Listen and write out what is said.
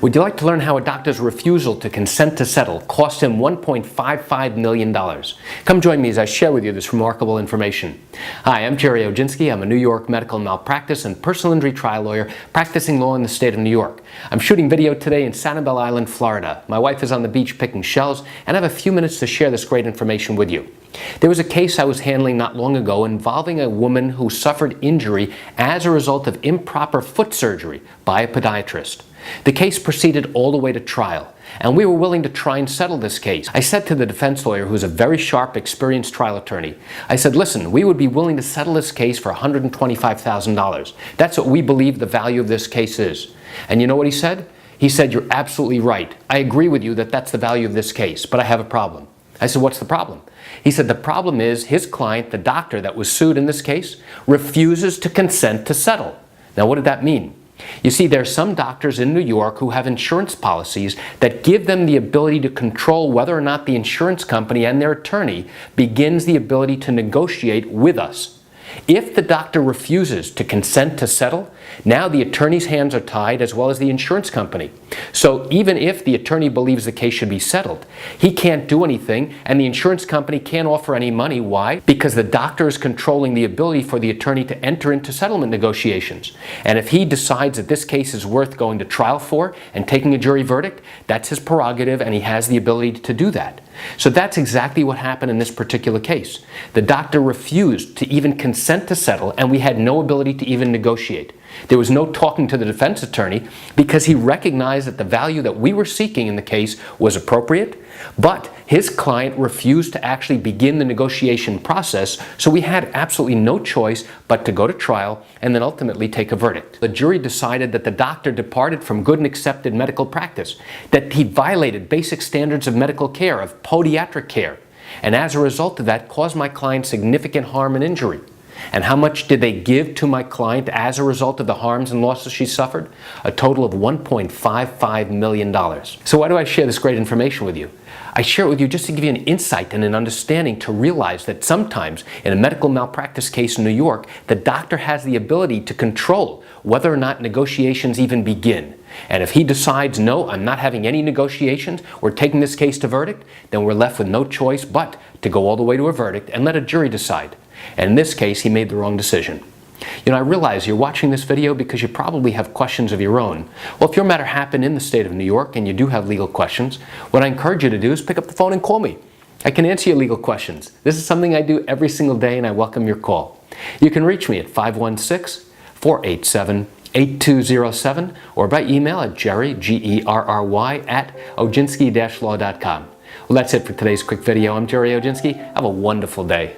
Would you like to learn how a doctor's refusal to consent to settle cost him $1.55 million? Come join me as I share with you this remarkable information. Hi, I'm Gerry Oginski. I'm a New York medical malpractice and personal injury trial lawyer practicing law in the state of New York. I'm shooting video today in Sanibel Island, Florida. My wife is on the beach picking shells, and I have a few minutes to share this great information with you. There was a case I was handling not long ago involving a woman who suffered injury as a result of improper foot surgery by a podiatrist. The case proceeded all the way to trial, and we were willing to try and settle this case. I said to the defense lawyer, who's a very sharp, experienced trial attorney, I said, listen, we would be willing to settle this case for $125,000. That's what we believe the value of this case is. And you know what he said? He said, you're absolutely right. I agree with you that that's the value of this case, but I have a problem. I said, what's the problem? He said, the problem is his client, the doctor that was sued in this case, refuses to consent to settle. Now, what did that mean? You see, there are some doctors in New York who have insurance policies that give them the ability to control whether or not the insurance company and their attorney begins the ability to negotiate with us. If the doctor refuses to consent to settle, now the attorney's hands are tied as well as the insurance company. So even if the attorney believes the case should be settled, he can't do anything and the insurance company can't offer any money. Why? Because the doctor is controlling the ability for the attorney to enter into settlement negotiations. And if he decides that this case is worth going to trial for and taking a jury verdict, that's his prerogative and he has the ability to do that. So that's exactly what happened in this particular case. The doctor refused to even consent to settle, and we had no ability to even negotiate. There was no talking to the defense attorney because he recognized that the value that we were seeking in the case was appropriate, but his client refused to actually begin the negotiation process, so we had absolutely no choice but to go to trial and then ultimately take a verdict. The jury decided that the doctor departed from good and accepted medical practice, that he violated basic standards of medical care, of podiatric care, and as a result of that caused my client significant harm and injury. And how much did they give to my client as a result of the harms and losses she suffered? A total of $1.55 million. So why do I share this great information with you? I share it with you just to give you an insight and an understanding to realize that sometimes in a medical malpractice case in New York, the doctor has the ability to control whether or not negotiations even begin. And if he decides, no, I'm not having any negotiations, we're taking this case to verdict, then we're left with no choice but to go all the way to a verdict and let a jury decide. And in this case, he made the wrong decision. You know, I realize you're watching this video because you probably have questions of your own. Well, if your matter happened in the state of New York and you do have legal questions, what I encourage you to do is pick up the phone and call me. I can answer your legal questions. This is something I do every single day and I welcome your call. You can reach me at 516-487-8207 or by email at Gerry, Gerry, at oginski-law.com. Well, that's it for today's quick video. I'm Gerry Oginski. Have a wonderful day.